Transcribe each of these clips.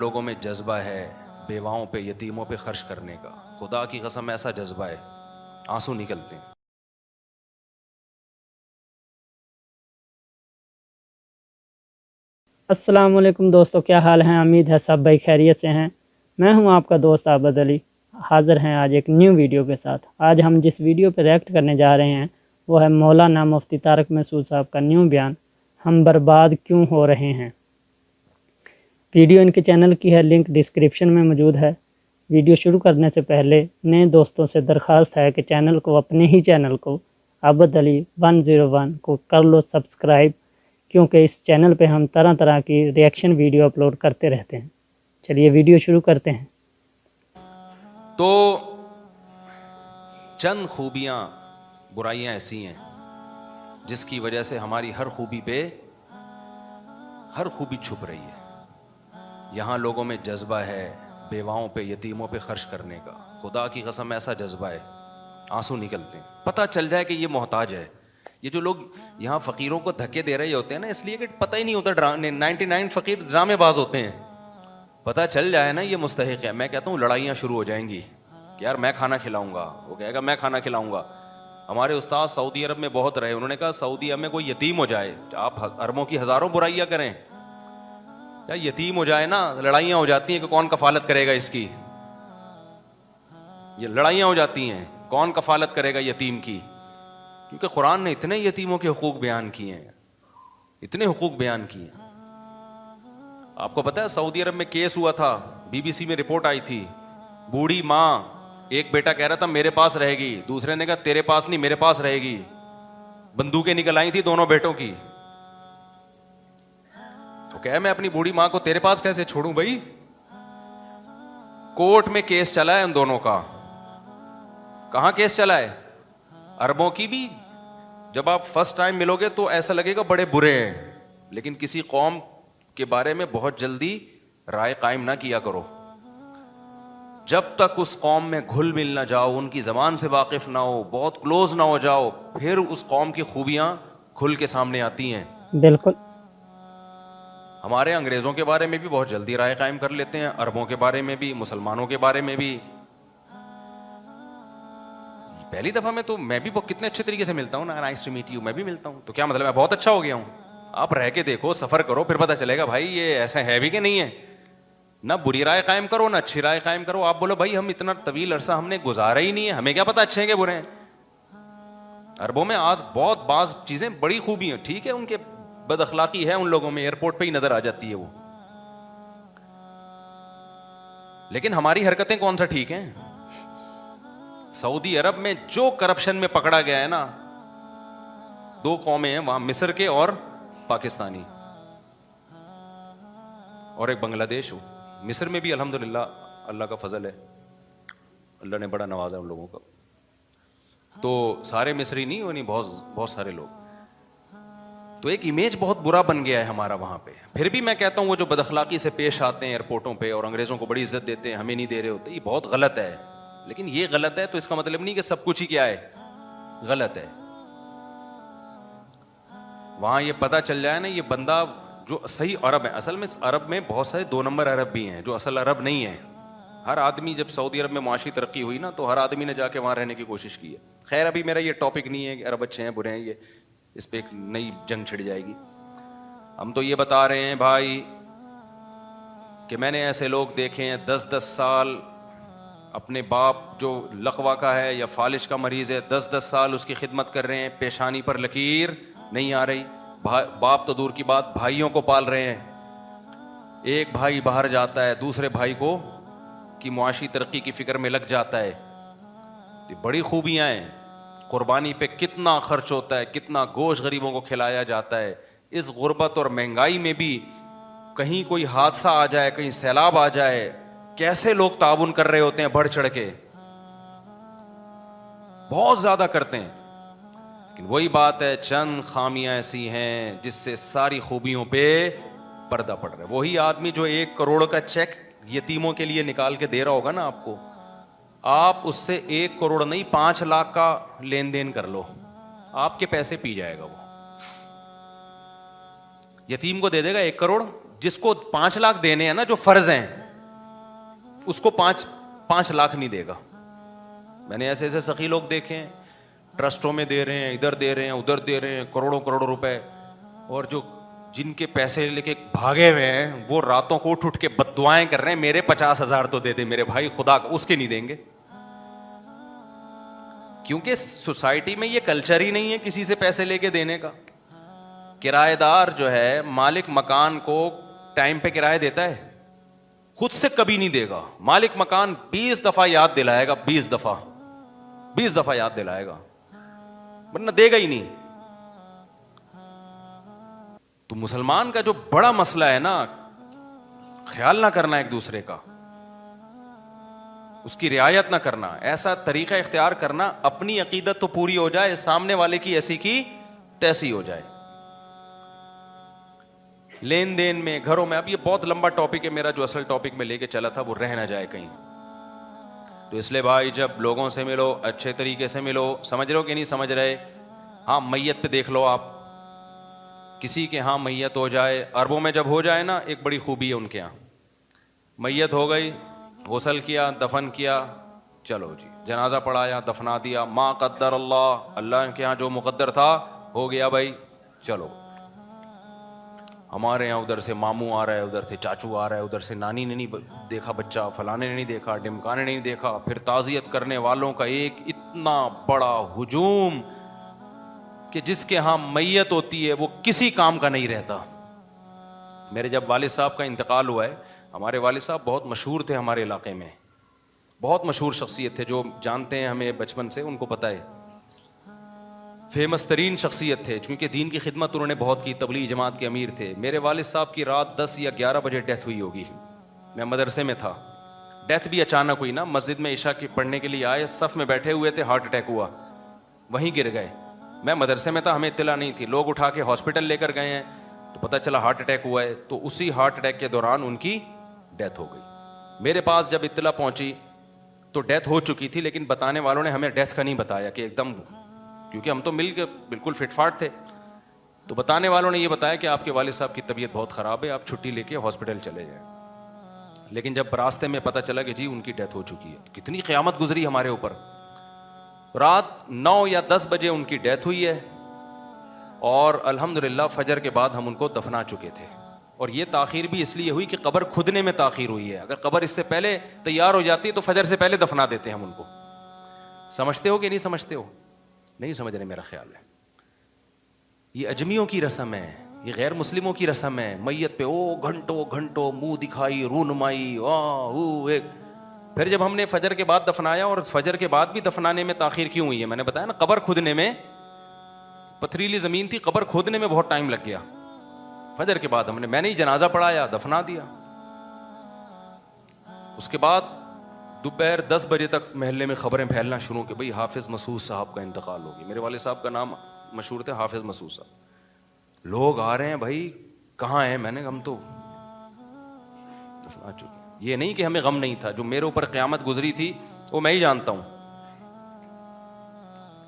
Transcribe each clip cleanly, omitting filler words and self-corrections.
لوگوں میں جذبہ ہے بیواؤں پہ یتیموں پہ خرچ کرنے کا. خدا کی قسم ایسا جذبہ ہے, آنسو نکلتے ہیں. السلام علیکم دوستو، کیا حال ہیں؟ امید ہے سب بھائی خیریت سے ہیں. میں ہوں آپ کا دوست عابد علی، حاضر ہیں آج ایک نیو ویڈیو کے ساتھ. آج ہم جس ویڈیو پہ ریئیکٹ کرنے جا رہے ہیں وہ ہے مولانا مفتی طارق مسعود صاحب کا نیو بیان، ہم برباد کیوں ہو رہے ہیں. ویڈیو ان کے چینل کی ہے، لنک ڈسکرپشن میں موجود ہے. ویڈیو شروع کرنے سے پہلے نئے دوستوں سے درخواست ہے کہ چینل کو، اپنے ہی چینل کو عابد علی 101 کو کر لو سبسکرائب، کیونکہ اس چینل پہ ہم طرح طرح کی ریئیکشن ویڈیو اپلوڈ کرتے رہتے ہیں. چلیے ویڈیو شروع کرتے ہیں. تو چند خوبیاں برائیاں ایسی ہیں جس کی وجہ سے ہماری ہر خوبی پہ ہر خوبی چھپ رہی ہے. یہاں لوگوں میں جذبہ ہے بیواؤں پہ یتیموں پہ خرچ کرنے کا. خدا کی قسم ایسا جذبہ ہے, آنسو نکلتے ہیں. پتہ چل جائے کہ یہ محتاج ہے. یہ جو لوگ یہاں فقیروں کو دھکے دے رہے ہوتے ہیں نا, اس لیے کہ پتہ ہی نہیں ہوتا. 99 فقیر ڈرامے باز ہوتے ہیں. پتہ چل جائے نا یہ مستحق ہے, میں کہتا ہوں لڑائیاں شروع ہو جائیں گی کہ یار میں کھانا کھلاؤں گا, وہ کہے گا میں کھانا کھلاؤں گا. ہمارے استاد سعودی عرب میں بہت رہے, انہوں نے کہا سعودی عرب میں کوئی یتیم ہو جائے, آپ عربوں کی ہزاروں برائیاں کریں, یا یتیم ہو جائے نا, لڑائیاں ہو جاتی ہیں کہ کون کفالت کرے گا اس کی. یہ لڑائیاں ہو جاتی ہیں کون کفالت کرے گا یتیم کی, کیونکہ قرآن نے اتنے یتیموں کے حقوق بیان کیے ہیں, اتنے حقوق بیان کیے ہیں. آپ کو پتہ ہے سعودی عرب میں کیس ہوا تھا, BBC میں رپورٹ آئی تھی. بوڑھی ماں, ایک بیٹا کہہ رہا تھا میرے پاس رہے گی, دوسرے نے کہا تیرے پاس نہیں میرے پاس رہے گی. بندوقیں نکل آئی تھی دونوں بیٹوں کی. تو کہے میں اپنی بوڑھی ماں کو تیرے پاس کیسے چھوڑوں بھائی. کورٹ میں کیس چلا ہے ان دونوں کا. کہاں کیس چلا ہے؟ عربوں کی بھی. جب آپ فرسٹ ٹائم ملو گے تو ایسا لگے گا بڑے برے ہیں, لیکن کسی قوم کے بارے میں بہت جلدی رائے قائم نہ کیا کرو. جب تک اس قوم میں گھل مل نہ جاؤ, ان کی زبان سے واقف نہ ہو, بہت کلوز نہ ہو جاؤ, پھر اس قوم کی خوبیاں کھل کے سامنے آتی ہیں. بالکل. ہمارے انگریزوں کے بارے میں بھی بہت جلدی رائے قائم کر لیتے ہیں, عربوں کے بارے میں بھی, مسلمانوں کے بارے میں بھی. پہلی دفعہ میں تو میں بھی کتنے اچھے طریقے سے ملتا ہوں نا, نائس ٹو میٹ یو, میں بھی ملتا ہوں, تو کیا مطلب ہے بہت اچھا ہو گیا ہوں. آپ رہ کے دیکھو, سفر کرو, پھر پتہ چلے گا بھائی یہ ایسا ہے بھی کہ نہیں ہے. نہ بری رائے قائم کرو نہ اچھی رائے قائم کرو. آپ بولو بھائی ہم اتنا طویل عرصہ ہم نے گزارا ہی نہیں ہے, ہمیں کیا پتہ اچھے ہیں کہ برے ہیں. عربوں میں آج بہت بعض چیزیں بڑی خوبی ہیں, ٹھیک ہے ان کے بد اخلاقی ہے ان لوگوں میں, ایئرپورٹ پہ ہی نظر آ جاتی ہے وہ, لیکن ہماری حرکتیں کون سا ٹھیک ہیں. سعودی عرب میں جو کرپشن میں پکڑا گیا ہے نا, 2 قومیں ہیں وہاں, مصر کے اور پاکستانی, اور ایک بنگلہ دیش ہو. مصر میں بھی الحمدللہ اللہ کا فضل ہے, اللہ نے بڑا نوازا ان لوگوں کا. تو سارے مصری نہیں, وہ نہیں, بہت سارے لوگ. تو ایک امیج بہت برا بن گیا ہے ہمارا وہاں پہ. پھر بھی میں کہتا ہوں وہ جو بد اخلاقی سے پیش آتے ہیں ایئرپورٹوں پہ اور انگریزوں کو بڑی عزت دیتے ہیں, ہمیں نہیں دے رہے ہوتے, یہ بہت غلط ہے. لیکن یہ غلط ہے تو اس کا مطلب نہیں کہ سب کچھ ہی کیا ہے غلط ہے. وہاں یہ پتہ چل جائے نا یہ بندہ جو صحیح عرب ہے, اصل میں عرب میں بہت سارے 2 نمبر عرب بھی ہیں جو اصل عرب نہیں ہیں. ہر آدمی, جب سعودی عرب میں معاشی ترقی ہوئی نا تو ہر آدمی نے جا کے وہاں رہنے کی کوشش کی ہے. خیر ابھی میرا یہ ٹاپک نہیں ہے کہ عرب اچھے ہیں برے ہیں, یہ اس پہ ایک نئی جنگ چھڑ جائے گی. ہم تو یہ بتا رہے ہیں بھائی کہ میں نے ایسے لوگ دیکھے ہیں 10 سال اپنے باپ جو لقوا کا ہے یا فالج کا مریض ہے, 10 سال اس کی خدمت کر رہے ہیں, پیشانی پر لکیر نہیں آ رہی. باپ تو دور کی بات, بھائیوں کو پال رہے ہیں. ایک بھائی باہر جاتا ہے, دوسرے بھائی کو کی معاشی ترقی کی فکر میں لگ جاتا ہے. یہ بڑی خوبیاں ہیں. قربانی پہ کتنا خرچ ہوتا ہے, کتنا گوشت غریبوں کو کھلایا جاتا ہے. اس غربت اور مہنگائی میں بھی کہیں کوئی حادثہ آ جائے, کہیں سیلاب آ جائے, کیسے لوگ تعاون کر رہے ہوتے ہیں بڑھ چڑھ کے, بہت زیادہ کرتے ہیں. لیکن وہی بات ہے, چند خامیاں ایسی ہیں جس سے ساری خوبیوں پہ پردہ پڑ رہا ہے. وہی آدمی جو 1 کروڑ کا چیک یتیموں کے لیے نکال کے دے رہا ہوگا نا آپ کو, آپ اس سے 1 کروڑ نہیں 5 لاکھ کا لین دین کر لو, آپ کے پیسے پی جائے گا وہ. یتیم کو دے دے گا 1 کروڑ, جس کو 5 لاکھ دینے ہیں نا جو فرض ہیں, اس کو 5 لاکھ نہیں دے گا. میں نے ایسے ایسے سخی لوگ دیکھے ہیں, ٹرسٹوں میں دے رہے ہیں, ادھر دے رہے ہیں, ادھر دے رہے ہیں, کروڑوں کروڑوں روپے, اور جو جن کے پیسے لے کے بھاگے ہوئے ہیں وہ راتوں کو اٹھ کے بد دعائیں کر رہے ہیں, میرے 50,000 تو دے دے میرے بھائی, خدا اس کے نہیں دیں گے. کیونکہ سوسائٹی میں یہ کلچر ہی نہیں ہے کسی سے پیسے لے کے دینے کا. کرایہ دار جو ہے مالک مکان کو ٹائم پہ کرایہ دیتا ہے, خود سے کبھی نہیں دے گا. مالک مکان 20 دفعہ یاد دلائے گا, 20 دفعہ یاد دلائے گا, ورنہ دے گا ہی نہیں. تو مسلمان کا جو بڑا مسئلہ ہے نا, خیال نہ کرنا ایک دوسرے کا, اس کی رعایت نہ کرنا, ایسا طریقہ اختیار کرنا اپنی عقیدت تو پوری ہو جائے, سامنے والے کی ایسی کی تیسی ہو جائے. لین دین میں, گھروں میں, اب یہ بہت لمبا ٹاپک ہے میرا, جو اصل ٹاپک میں لے کے چلا تھا وہ رہ نہ جائے کہیں. تو اس لیے بھائی جب لوگوں سے ملو اچھے طریقے سے ملو. سمجھ رہے ہو کہ نہیں سمجھ رہے؟ ہاں میت پہ دیکھ لو آپ, کسی کے ہاں میت ہو جائے, عربوں میں جب ہو جائے نا, ایک بڑی خوبی ہے ان کے ہاں, میت ہو گئی, غسل کیا, دفن کیا, چلو جی جنازہ پڑھایا, دفنا دیا, ما قدر اللہ, اللہ کے ہاں جو مقدر تھا ہو گیا بھائی, چلو. ہمارے یہاں ادھر سے ماموں آ رہا ہے, ادھر سے چاچو آ رہا ہے, ادھر سے نانی نے نہیں دیکھا بچہ, فلانے نے نہیں دیکھا, ڈمکانے نے نہیں دیکھا, پھر تعزیت کرنے والوں کا ایک اتنا بڑا ہجوم کہ جس کے ہاں میت ہوتی ہے وہ کسی کام کا نہیں رہتا. میرے جب والد صاحب کا انتقال ہوا ہے, ہمارے والد صاحب بہت مشہور تھے ہمارے علاقے میں, بہت مشہور شخصیت تھے, جو جانتے ہیں ہمیں بچپن سے ان کو پتہ ہے, فیمس ترین شخصیت تھے, کیونکہ دین کی خدمت انہوں نے بہت کی, تبلیغ جماعت کے امیر تھے. میرے والد صاحب کی رات 10 یا 11 بجے ڈیتھ ہوئی ہوگی, میں مدرسے میں تھا. ڈیتھ بھی اچانک ہوئی نا, مسجد میں عشاء کی پڑھنے کے لیے آئے, صف میں بیٹھے ہوئے تھے, ہارٹ اٹیک ہوا, وہیں گر گئے. میں مدرسے میں تھا, ہمیں اطلاع نہیں تھی, لوگ اٹھا کے ہاسپٹل لے کر گئے ہیں تو پتہ چلا ہارٹ اٹیک ہوا ہے. تو اسی ہارٹ اٹیک کے دوران ان کی ڈیتھ ہو گئی. میرے پاس جب اطلاع پہنچی تو ڈیتھ ہو چکی تھی, لیکن بتانے والوں نے ہمیں ڈیتھ کا نہیں بتایا کہ ایک دم, کیونکہ ہم تو مل کے بالکل فٹ فاٹ تھے. تو بتانے والوں نے یہ بتایا کہ آپ کے والد صاحب کی طبیعت بہت خراب ہے, آپ چھٹی لے کے ہاسپٹل چلے جائیں. لیکن جب راستے میں پتہ چلا کہ جی ان کی ڈیتھ ہو چکی ہے, کتنی قیامت گزری ہمارے اوپر. رات 9 یا 10 بجے ان کی ڈیتھ ہوئی ہے, اور الحمدللہ فجر کے بعد ہم ان کو دفنا چکے تھے. اور یہ تاخیر بھی اس لیے ہوئی کہ قبر کھدنے میں تاخیر ہوئی ہے. اگر قبر اس سے پہلے تیار ہو جاتی تو فجر سے پہلے دفنا دیتے ہم ان کو. سمجھتے ہو کہ نہیں سمجھتے ہو؟ نہیں سمجھ رہے میرا خیال ہے. یہ اجمیوں کی رسم ہے, یہ غیر مسلموں کی رسم ہے. میت پہ گھنٹوں گھنٹوں منہ دکھائی, رونمائی, ایک. پھر جب ہم نے فجر کے بعد دفنایا, اور فجر کے بعد بھی دفنانے میں تاخیر کیوں ہوئی ہے, میں نے بتایا نا, قبر کھودنے میں, پتھریلی زمین تھی, قبر کھودنے میں بہت ٹائم لگ گیا. فجر کے بعد میں نے ہی جنازہ پڑھایا, دفنا دیا. اس کے بعد دوپہر 10 بجے تک محلے میں خبریں پھیلنا شروع کہ بھئی حافظ مسعود صاحب کا انتقال ہو گیا. میرے والد صاحب کا نام مشہور تھا حافظ مسعود صاحب. لوگ آ رہے ہیں, بھائی کہاں ہیں؟ میں نے ہم تو دفنا چکے. یہ نہیں کہ ہمیں غم نہیں تھا, جو میرے اوپر قیامت گزری تھی وہ میں ہی جانتا ہوں.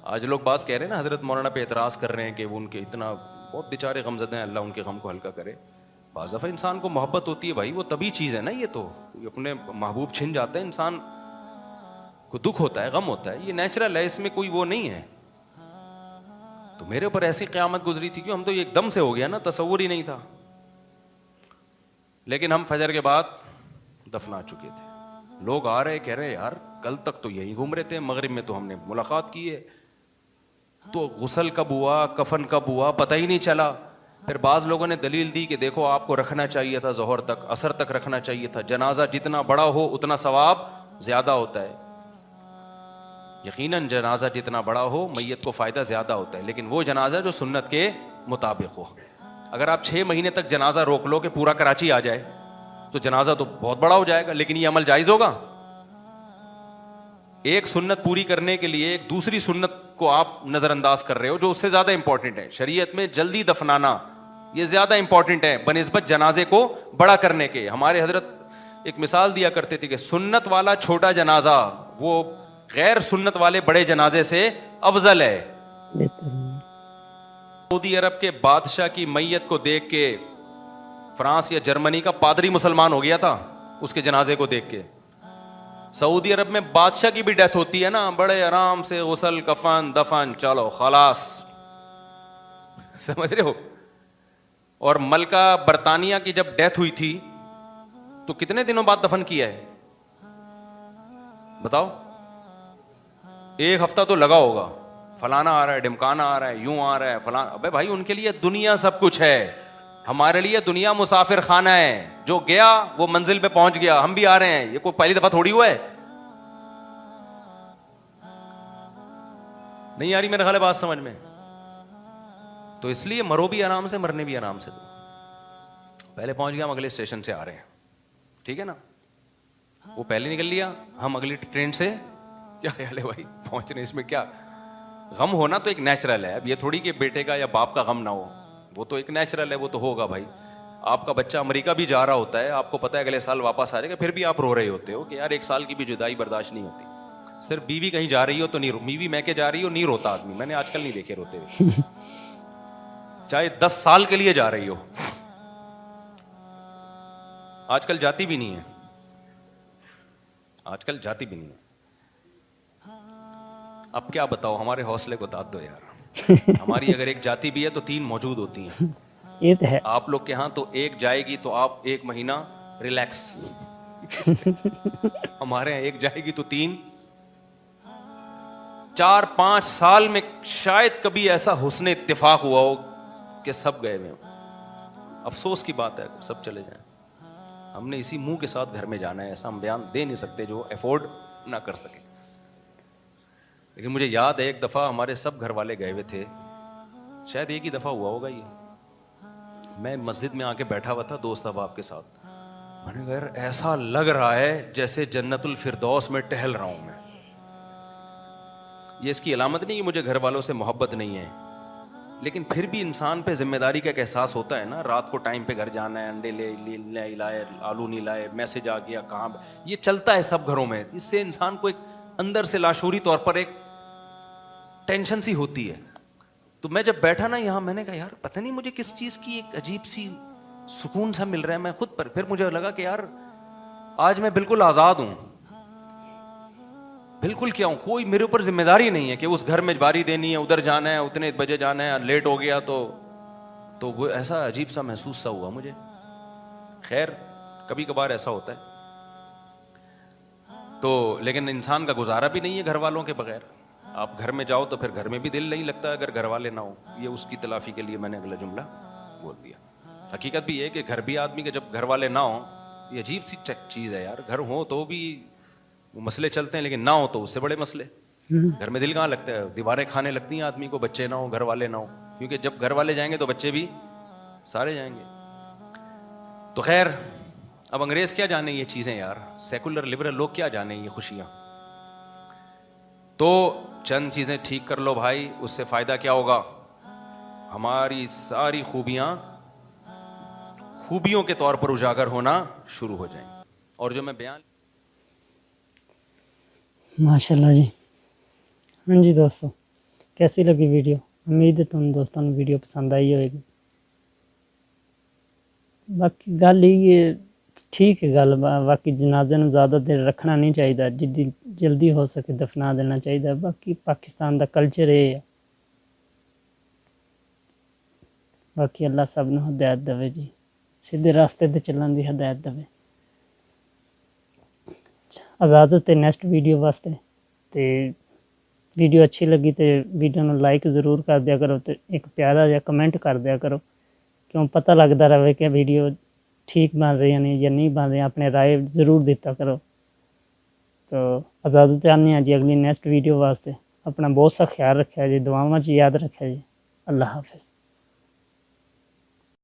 آج لوگ باز کہہ رہے ہیں نا, حضرت مولانا پہ اعتراض کر رہے ہیں کہ وہ ان کے اتنا بہت بیچارے غم زدے ہیں, اللہ ان کے غم کو ہلکا کرے. بعض دفعہ انسان کو محبت ہوتی ہے بھائی, وہ طبی چیز ہے نا, یہ تو اپنے محبوب چھن جاتے ہیں, انسان کو دکھ ہوتا ہے, غم ہوتا ہے, یہ نیچرل ہے, اس میں کوئی وہ نہیں ہے. تو میرے اوپر ایسی قیامت گزری تھی کہ ہم تو ایک دم سے ہو گیا نا, تصور ہی نہیں تھا. لیکن ہم فجر کے بعد دفنا چکے تھے. لوگ آ رہے, کہہ رہے یار کل تک تو یہی گھوم رہے تھے, مغرب میں تو ہم نے ملاقات کی ہے, تو غسل کب ہوا, کفن کب ہوا, پتہ ہی نہیں چلا. پھر بعض لوگوں نے دلیل دی کہ دیکھو آپ کو رکھنا چاہیے تھا ظہر تک, عصر تک رکھنا چاہیے تھا. جنازہ جتنا بڑا ہو اتنا ثواب زیادہ ہوتا ہے. یقیناً جنازہ جتنا بڑا ہو میت کو فائدہ زیادہ ہوتا ہے, لیکن وہ جنازہ جو سنت کے مطابق ہو. اگر آپ 6 مہینے تک جنازہ روک لو کہ پورا کراچی آ جائے تو جنازہ تو بہت بڑا ہو جائے گا, لیکن یہ عمل جائز ہوگا؟ ایک سنت پوری کرنے کے لیے ایک دوسری سنت کو آپ نظر انداز کر رہے ہو جو اس سے زیادہ امپورٹنٹ ہے. شریعت میں جلدی دفنانا یہ زیادہ امپورٹنٹ ہے بنسبت جنازے کو بڑا کرنے کے. ہمارے حضرت ایک مثال دیا کرتے تھے کہ سنت والا چھوٹا جنازہ وہ غیر سنت والے بڑے جنازے سے افضل ہے. سعودی عرب کے بادشاہ کی میت کو دیکھ کے فرانس یا جرمنی کا پادری مسلمان ہو گیا تھا اس کے جنازے کو دیکھ کے. سعودی عرب میں بادشاہ کی بھی ڈیتھ ہوتی ہے نا, بڑے آرام سے غسل کفن دفن, چلو خلاص, سمجھ رہے ہو. اور ملکہ برطانیہ کی جب ڈیتھ ہوئی تھی تو کتنے دنوں بعد دفن کیا ہے بتاؤ؟ 1 ہفتہ تو لگا ہوگا, فلانا آ رہا ہے, ڈمکانا آ رہا ہے, یوں آ رہا ہے فلانا. ابے بھائی ان کے لیے دنیا سب کچھ ہے, ہمارے لیے دنیا مسافر خانہ ہے. جو گیا وہ منزل پہ پہنچ گیا, ہم بھی آ رہے ہیں, یہ کوئی پہلی دفعہ تھوڑی ہوا ہے. نہیں آ رہی میرے خیال ہے بات سمجھ میں؟ تو اس لیے مرو بھی آرام سے, مرنے بھی آرام سے دو. پہلے پہنچ گیا, ہم اگلے اسٹیشن سے آ رہے ہیں, ٹھیک ہے نا. وہ پہلے نکل لیا, ہم اگلی ٹرین سے. کیا خیال ہے بھائی پہنچ رہے ہیں, اس میں کیا غم ہونا تو ایک نیچرل ہے. اب یہ تھوڑی کہ بیٹے کا یا باپ کا غم نہ ہو, وہ تو ایک نیچرل ہے, وہ تو ہوگا بھائی. آپ کا بچہ امریکہ بھی جا رہا ہوتا ہے, آپ کو پتا ہے اگلے سال واپس آ جائے گا, پھر بھی آپ رو رہے ہوتے ہو کہ یار 1 سال کی بھی جدائی برداشت نہیں ہوتی. صرف بیوی کہیں جا رہی ہو تو نہیں, بیوی میں کے جا رہی ہو نہیں روتا آدمی, میں نے آج کل نہیں دیکھے روتے ہوئے, چاہے 10 سال کے لیے جا رہی ہو. آج کل جاتی بھی نہیں ہے, آج کل جاتی بھی نہیں ہے. اب کیا بتاؤ, ہمارے حوصلے کو داد دو یار. ہماری اگر ایک جاتی بھی ہے تو 3 موجود ہوتی ہیں. یہ تو ہے. آپ لوگ کے ہاں تو ایک جائے گی تو آپ 1 مہینہ ریلیکس. ہمارے یہاں ایک جائے گی تو 3 4 5 سال میں شاید کبھی ایسا حسن اتفاق ہوا ہو کہ سب گئے ہوئے ہوں. افسوس کی بات ہے سب چلے جائیں. ہم نے اسی منہ کے ساتھ گھر میں جانا ہے, ایسا ہم بیان دے نہیں سکتے جو افورڈ نہ کر سکے. لیکن مجھے یاد ہے ایک دفعہ ہمارے سب گھر والے گئے ہوئے تھے, شاید ایک ہی دفعہ ہوا ہوگا یہ. میں مسجد میں آ کے بیٹھا ہوا تھا دوست احباب کے ساتھ, میں نے کہا یار ایسا لگ رہا ہے جیسے جنت الفردوس میں ٹہل رہا ہوں میں. یہ اس کی علامت نہیں کہ مجھے گھر والوں سے محبت نہیں ہے, لیکن پھر بھی انسان پہ ذمہ داری کا ایک احساس ہوتا ہے نا. رات کو ٹائم پہ گھر جانا ہے, انڈے لے لائے, آلو نہیں لائے, میسج آ گیا کہاں, یہ چلتا ہے سب گھروں میں. اس سے انسان کو ایک اندر سے لاشعوری طور پر ایک ٹینشن سی ہوتی ہے. تو میں جب بیٹھا نا یہاں, میں نے کہا یار پتہ نہیں مجھے کس چیز کی ایک عجیب سی سکون سا مل رہا ہے میں خود پر. پھر مجھے لگا کہ یار آج میں بالکل آزاد ہوں, بالکل کیا ہوں, کوئی میرے اوپر ذمہ داری نہیں ہے کہ اس گھر میں باری دینی ہے, ادھر جانا ہے, اتنے بجے جانا ہے, لیٹ ہو گیا تو وہ ایسا عجیب سا محسوس سا ہوا مجھے. خیر کبھی کبھار ایسا ہوتا ہے تو, لیکن انسان کا گزارا بھی نہیں ہے گھر والوں کے بغیر. آپ گھر میں جاؤ تو پھر گھر میں بھی دل نہیں لگتا اگر گھر والے نہ ہو. یہ اس کی تلافی کے لیے میں نے اگلا جملہ بول دیا. حقیقت بھی یہ کہ گھر بھی آدمی کے جب گھر والے نہ ہوں, یہ عجیب سی چیز ہے یار. گھر ہو تو بھی وہ مسئلے چلتے ہیں, لیکن نہ ہو تو اس سے بڑے مسئلے. گھر میں دل کہاں لگتا ہے, دیواریں کھانے لگتی ہیں آدمی کو, بچے نہ ہو, گھر والے نہ ہو, کیونکہ جب گھر والے جائیں گے تو بچے بھی سارے جائیں گے. تو خیر اب انگریز کیا جانے یہ چیزیں یار, سیکولر لبرل لوگ کیا جانے یہ خوشیاں. تو چند چیزیں ٹھیک کر لو بھائی, اس سے فائدہ کیا ہوگا, ہماری ساری خوبیوں کے طور پر اجاگر ہونا شروع ہو جائیں. اور جو میں بیان ماشاء اللہ جی. ہاں جی دوستو, کیسی لگی ویڈیو؟ امید ہے تم دوستوں نے ویڈیو پسند آئی ہوئے گی. باقی گل یہ ٹھیک ہے گل, باقی جنازے نوں زیادہ دیر رکھنا نہیں چاہیے, جلدی ہو سکے دفنا دینا چاہیے. باقی پاکستان دا کلچر یہ ہے. باقی اللہ سب نوں ہدایت دے جی, سیدھے راستے تے چلن دی ہدایت دے. اجازت ہے نیکسٹ ویڈیو واسطے. تے ویڈیو اچھی لگی تے ویڈیو نوں لائک ضرور کر دیا کرو, تے ایک پیارا جہا کمنٹ کر دیا کرو, کیوں پتہ لگتا رہے کہ ویڈیو ٹھیک بن رہی ہے یا نہیں بن رہی. اپنے رائے ضرور دیتا کرو. تو اجازت چاہتے ہیں جی اگلی نیکسٹ ویڈیو واسطے. اپنا بہت سا خیال رکھا جی, دعاواں چ یاد رکھا جی. اللہ حافظ.